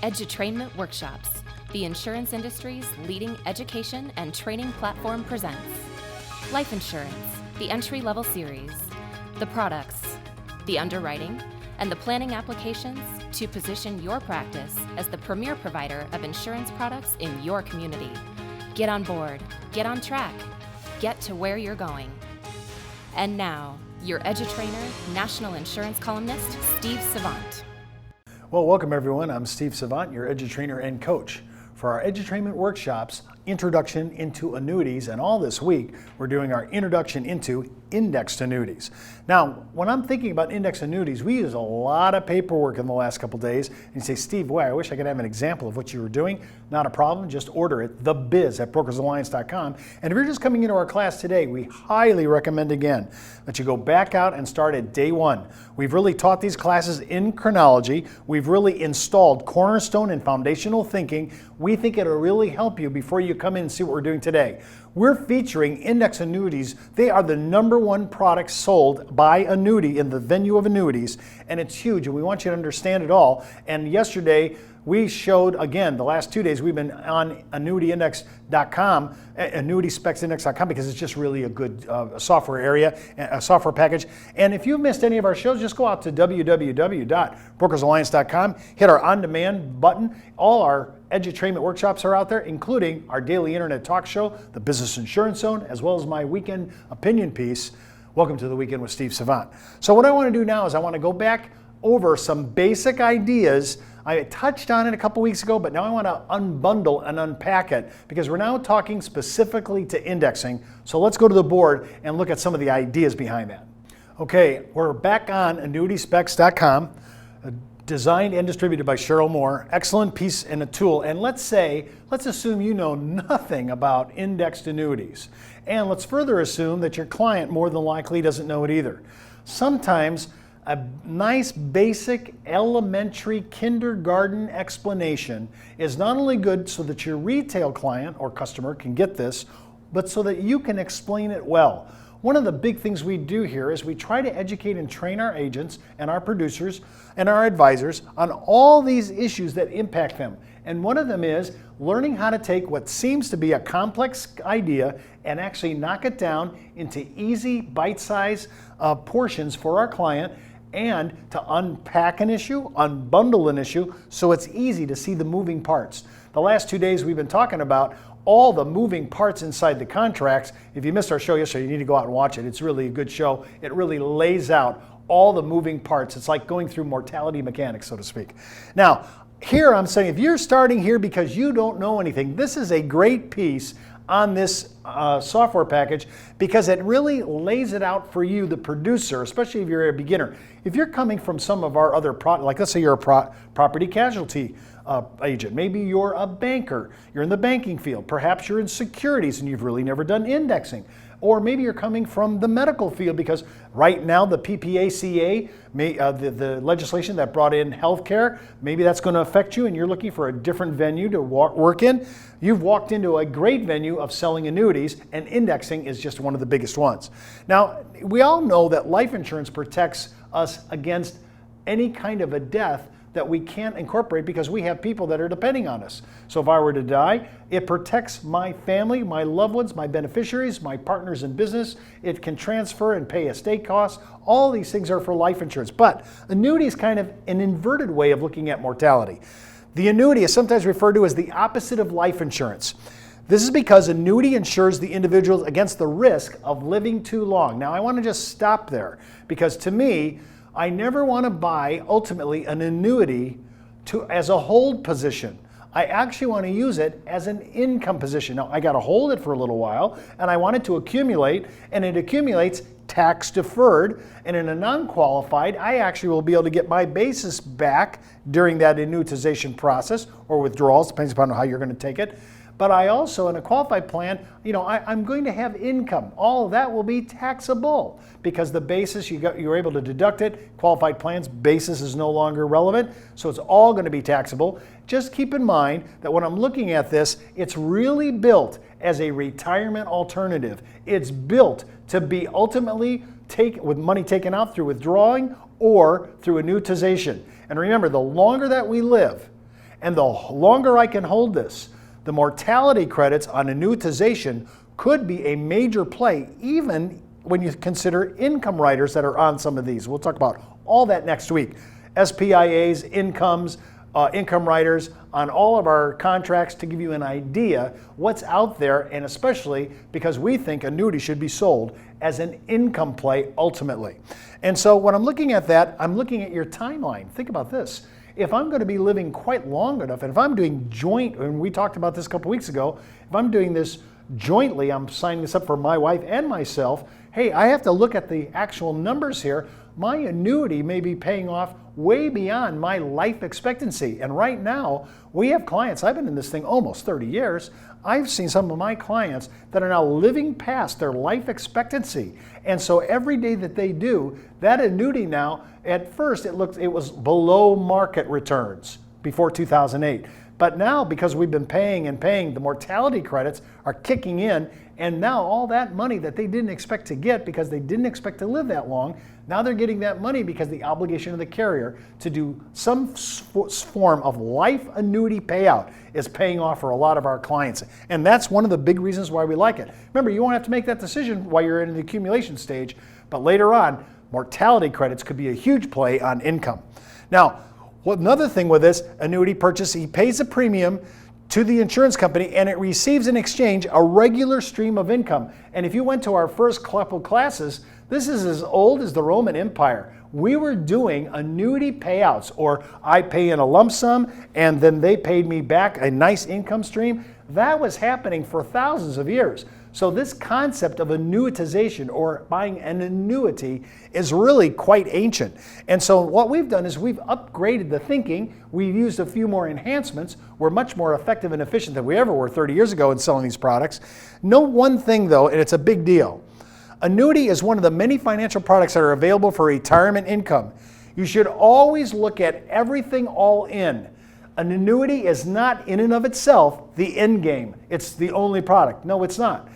Edutrainment Workshops, the insurance industry's leading education and training platform, presents Life Insurance, the entry-level series, the products, the underwriting, and the planning applications to position your practice as the premier provider of insurance products in your community. Get on board, get on track, get to where you're going. And now, your Edutrainer, national insurance columnist, Steve Savant. Well, welcome everyone. I'm Steve Savant, your Edutrainer and coach. For our Edutrainment Workshops, Introduction into Annuities, and all this week, we're doing our Introduction into Indexed Annuities. Now, when I'm thinking about indexed annuities, we use a lot of paperwork in the last couple days. And you say, Steve, boy, I wish I could have an example of what you were doing. Not a problem, just order it, thebiz@brokersalliance.com. And if you're just coming into our class today, we highly recommend again that you go back out and start at day one. We've really taught these classes in chronology. We've really installed cornerstone and foundational thinking. We think it'll really help you before you come in and see what we're doing today. We're featuring index annuities. They are the #1 product sold by annuity in the venue of annuities, and it's huge, and we want you to understand it all. And yesterday, we showed, again, the last 2 days, we've been on annuityindex.com, annuityspecsindex.com, because it's just really a good software area, a software package. And if you've missed any of our shows, just go out to www.brokersalliance.com, hit our on-demand button. All our Edutrainment Workshops are out there, including our daily internet talk show, the Business Insurance Zone, as well as my weekend opinion piece, Welcome to the Weekend with Steve Savant. So what I want to do now is I want to go back over some basic ideas. I touched on it a couple weeks ago, but now I want to unbundle and unpack it because we're now talking specifically to indexing. So let's go to the board and look at some of the ideas behind that. Okay, we're back on annuityspecs.com, designed and distributed by Cheryl Moore. Excellent piece and a tool. And let's assume you know nothing about indexed annuities. And let's further assume that your client more than likely doesn't know it either. Sometimes a nice basic elementary kindergarten explanation is not only good so that your retail client or customer can get this, but so that you can explain it well. One of the big things we do here is we try to educate and train our agents and our producers and our advisors on all these issues that impact them. And one of them is learning how to take what seems to be a complex idea and actually knock it down into easy bite-sized portions for our client, and to unpack an issue, unbundle an issue, so it's easy to see the moving parts. The last 2 days we've been talking about all the moving parts inside the contracts. If you missed our show yesterday, you need to go out and watch it. It's really a good show. It really lays out all the moving parts. It's like going through mortality mechanics, so to speak. Now, here I'm saying, if you're starting here because you don't know anything, this is a great piece on this software package because it really lays it out for you, the producer, especially if you're a beginner. If you're coming from some of our other products, like let's say you're a property casualty agent, maybe you're a banker, you're in the banking field, perhaps you're in securities and you've really never done indexing. Or maybe you're coming from the medical field because right now the PPACA, the legislation that brought in healthcare, maybe that's going to affect you and you're looking for a different venue to work in. You've walked into a great venue of selling annuities, and indexing is just one of the biggest ones. Now, we all know that life insurance protects us against any kind of a death that we can't incorporate because we have people that are depending on us. So if I were to die, it protects my family, my loved ones, my beneficiaries, my partners in business. It can transfer and pay estate costs. All these things are for life insurance. But annuity is kind of an inverted way of looking at mortality. The annuity is sometimes referred to as the opposite of life insurance. This is because annuity insures the individuals against the risk of living too long. Now I want to just stop there because to me, I never want to buy, ultimately, an annuity as a hold position. I actually want to use it as an income position. Now, I got to hold it for a little while, and I want it to accumulate, and it accumulates tax deferred, and in a non-qualified, I actually will be able to get my basis back during that annuitization process, or withdrawals, depending upon how you're going to take it. But I also, in a qualified plan, I'm going to have income. All of that will be taxable because the basis, you're able to deduct it. Qualified plans, basis is no longer relevant, so it's all going to be taxable. Just keep in mind that when I'm looking at this, it's really built as a retirement alternative. It's built to be ultimately with money taken out through withdrawing or through annuitization. And remember, the longer that we live and the longer I can hold this, the mortality credits on annuitization could be a major play, even when you consider income riders that are on some of these. We'll talk about all that next week. SPIAs, incomes, income riders on all of our contracts to give you an idea what's out there, and especially because we think annuity should be sold as an income play ultimately. And so when I'm looking at that, I'm looking at your timeline. Think about this. If I'm going to be living quite long enough, and if I'm doing joint, and we talked about this a couple weeks ago, if I'm doing this jointly, I'm signing this up for my wife and myself, hey, I have to look at the actual numbers here. My annuity may be paying off way beyond my life expectancy. And right now, we have clients, I've been in this thing almost 30 years, I've seen some of my clients that are now living past their life expectancy. And so every day that they do, that annuity now, at first it was below market returns before 2008. But now, because we've been paying and paying, the mortality credits are kicking in, and now all that money that they didn't expect to get because they didn't expect to live that long, now they're getting that money because the obligation of the carrier to do some form of life annuity payout is paying off for a lot of our clients. And that's one of the big reasons why we like it. Remember, you won't have to make that decision while you're in the accumulation stage, but later on, mortality credits could be a huge play on income. Now, another thing with this annuity purchase, he pays a premium to the insurance company and it receives in exchange a regular stream of income. And if you went to our first couple classes, this is as old as the Roman Empire. We were doing annuity payouts, or I pay in a lump sum and then they paid me back a nice income stream. That was happening for thousands of years. So this concept of annuitization or buying an annuity is really quite ancient. And so what we've done is we've upgraded the thinking. We've used a few more enhancements. We're much more effective and efficient than we ever were 30 years ago in selling these products. Know one thing though, and it's a big deal. Annuity is one of the many financial products that are available for retirement income. You should always look at everything all in. An annuity is not in and of itself the end game. It's the only product. No, it's not.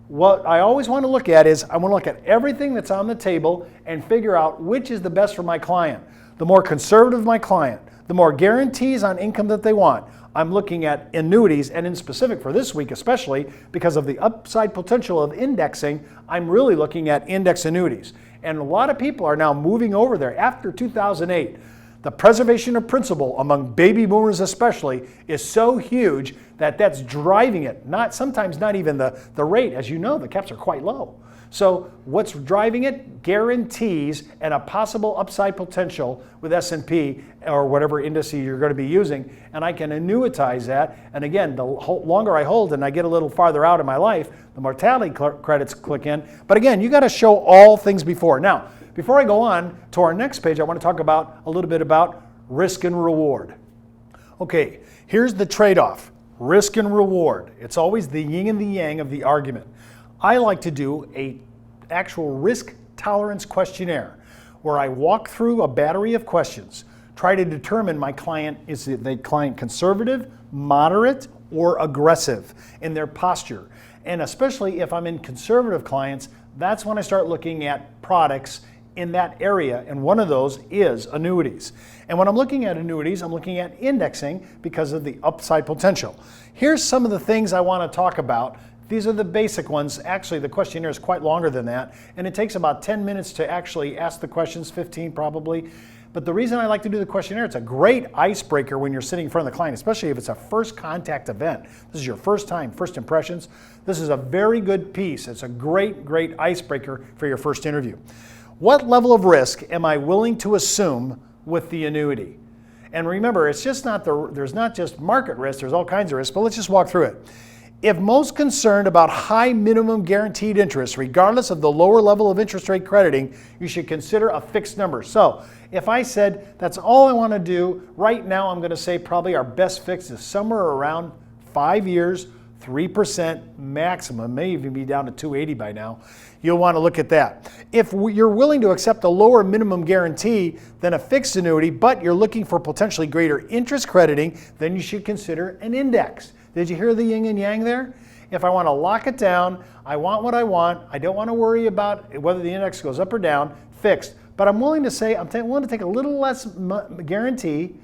What I always want to look at is I want to look at everything that's on the table and figure out which is the best for my client. The more conservative my client, the more guarantees on income that they want. I'm looking at annuities, and in specific for this week especially, because of the upside potential of indexing, I'm really looking at index annuities. And a lot of people are now moving over there after 2008. The preservation of principal among baby boomers especially is so huge that that's driving it. Sometimes not even the rate. As you know, the caps are quite low. So what's driving it? Guarantees and a possible upside potential with S&P or whatever index you're going to be using. And I can annuitize that. And again, the longer I hold and I get a little farther out in my life, the mortality credits click in. But again, you got to show all things before. Now, before I go on to our next page, I want to talk about a little bit about risk and reward. Okay, here's the trade-off, risk and reward. It's always the yin and the yang of the argument. I like to do an actual risk tolerance questionnaire where I walk through a battery of questions, try to determine is the client conservative, moderate, or aggressive in their posture. And especially if I'm in conservative clients, that's when I start looking at products in that area, and one of those is annuities. And when I'm looking at annuities, I'm looking at indexing because of the upside potential. Here's some of the things I want to talk about. These are the basic ones. Actually, the questionnaire is quite longer than that, and it takes about 10 minutes to actually ask the questions, 15 probably. But the reason I like to do the questionnaire, it's a great icebreaker when you're sitting in front of the client, especially if it's a first contact event. This is your first time, first impressions. This is a very good piece. It's a great, great icebreaker for your first interview. What level of risk am I willing to assume with the annuity? And remember, it's just there's not just market risk, there's all kinds of risks, but let's just walk through it. If most concerned about high minimum guaranteed interest, regardless of the lower level of interest rate crediting, you should consider a fixed number. So if I said that's all I want to do, right now I'm going to say probably our best fix is somewhere around 5 years, 3% maximum, may even be down to 280 by now. You'll want to look at that. If you're willing to accept a lower minimum guarantee than a fixed annuity, but you're looking for potentially greater interest crediting, then you should consider an index. Did you hear the yin and yang there? If I want to lock it down, I want what I want, I don't want to worry about whether the index goes up or down, fixed. but I'm willing to say I'm willing to take a little less guarantee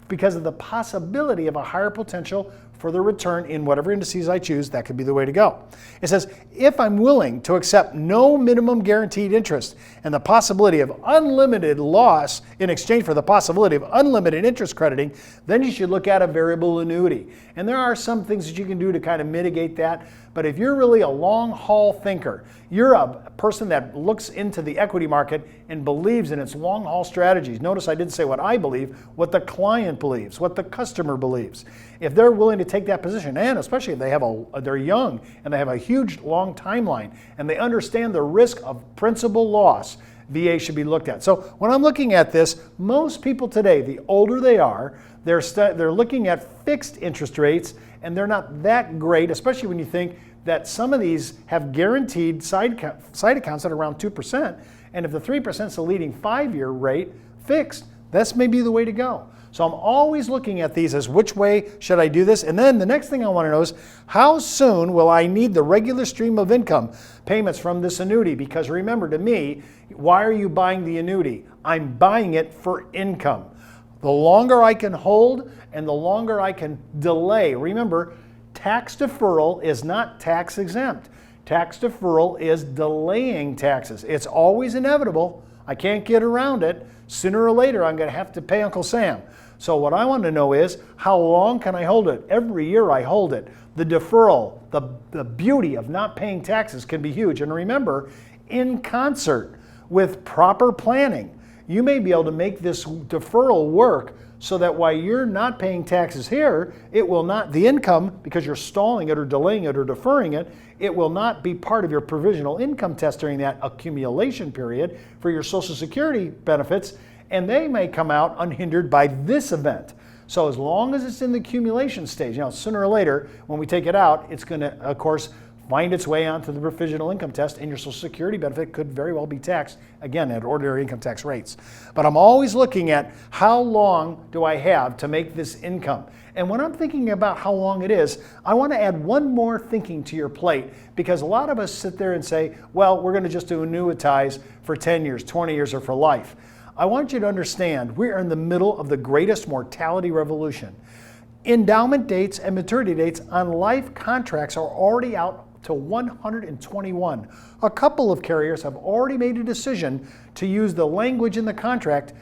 because of the possibility of a higher potential for the return in whatever indices I choose. That could be the way to go. It says, if I'm willing to accept no minimum guaranteed interest and the possibility of unlimited loss in exchange for the possibility of unlimited interest crediting, then you should look at a variable annuity. And there are some things that you can do to kind of mitigate that. But if you're really a long haul thinker, you're a person that looks into the equity market and believes in its long haul strategies. Notice I didn't say what I believe, what the client believes, what the customer believes. If they're willing to take that position, and especially if they're young and they have a huge long timeline and they understand the risk of principal loss, VA should be looked at. So when I'm looking at this, most people today, the older they are, they're looking at fixed interest rates, and they're not that great, especially when you think that some of these have guaranteed side accounts at around 2%, and if the 3% is the leading 5-year rate fixed, that's maybe the way to go. So I'm always looking at these as which way should I do this, and then the next thing I want to know is how soon will I need the regular stream of income payments from this annuity? Because remember, to me, why are you buying the annuity? I'm buying it for income. The longer I can hold and the longer I can delay. Remember, tax deferral is not tax exempt. Tax deferral is delaying taxes. It's always inevitable. I can't get around it. Sooner or later, I'm going to have to pay Uncle Sam. So what I want to know is, how long can I hold it? Every year I hold it. The deferral, the beauty of not paying taxes can be huge. And remember, in concert with proper planning, you may be able to make this deferral work so that while you're not paying taxes here, it will not, the income, because you're stalling it or delaying it or deferring it, it will not be part of your provisional income test during that accumulation period for your Social Security benefits, and they may come out unhindered by this event. So as long as it's in the accumulation stage, sooner or later, when we take it out, it's going to, of course, find its way onto the provisional income test, and your Social Security benefit could very well be taxed, again, at ordinary income tax rates. But I'm always looking at how long do I have to make this income. And when I'm thinking about how long it is, I want to add one more thinking to your plate, because a lot of us sit there and say, well, we're going to just do annuitize for 10 years, 20 years, or for life. I want you to understand we are in the middle of the greatest mortality revolution. Endowment dates and maturity dates on life contracts are already out to 121. A couple of carriers have already made a decision to use the language in the contract,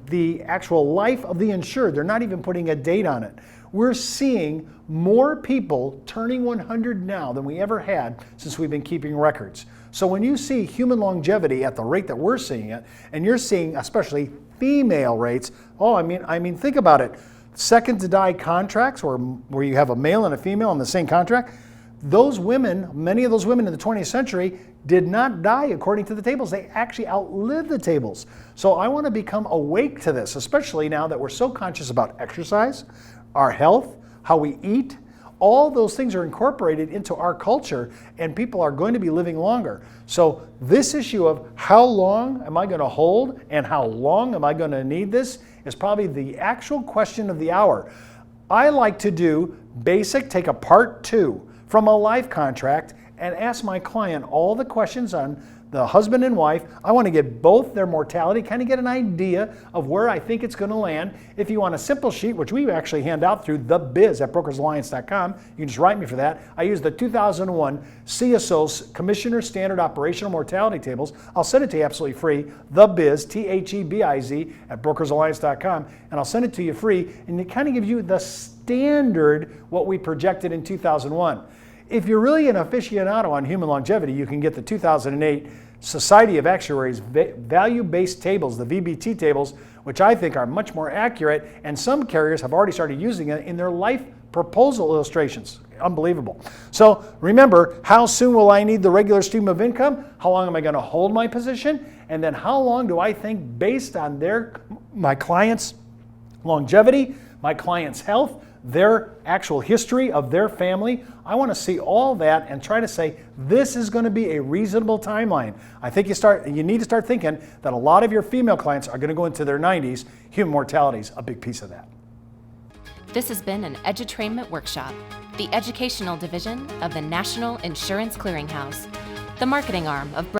the actual life of the insured. They're not even putting a date on it. We're seeing more people turning 100 now than we ever had since we've been keeping records. So when you see human longevity at the rate that we're seeing it, and you're seeing especially female rates, I mean, think about it. Second to die contracts, where you have a male and a female on the same contract, those women, many of those women in the 20th century did not die according to the tables. They actually outlived the tables. So I want to become awake to this, especially now that we're so conscious about exercise, our health, how we eat. All those things are incorporated into our culture, and people are going to be living longer. So this issue of how long am I going to hold and how long am I going to need this is probably the actual question of the hour. I like to do basic, take a part 2 from a life contract and ask my client all the questions on the husband and wife. I want to get both their mortality, kind of get an idea of where I think it's going to land. If you want a simple sheet, which we actually hand out through the biz at brokersalliance.com, you can just write me for that. I use the 2001 CSO's Commissioner Standard Operational Mortality Tables. I'll send it to you absolutely free. The biz, THEBIZ at brokersalliance.com, and I'll send it to you free, and it kind of gives you the standard what we projected in 2001. If you're really an aficionado on human longevity, you can get the 2008 Society of Actuaries value-based tables, the VBT tables, which I think are much more accurate, and some carriers have already started using it in their life proposal illustrations. Unbelievable. So remember, how soon will I need the regular stream of income? How long am I going to hold my position? And then how long do I think, based on my client's longevity, my client's health, their actual history of their family, I want to see all that and try to say, this is going to be a reasonable timeline. I think you need to start thinking that a lot of your female clients are going to go into their 90s. Human mortality is a big piece of that. This has been an Edutrainment Workshop, the educational division of the National Insurance Clearinghouse, the marketing arm of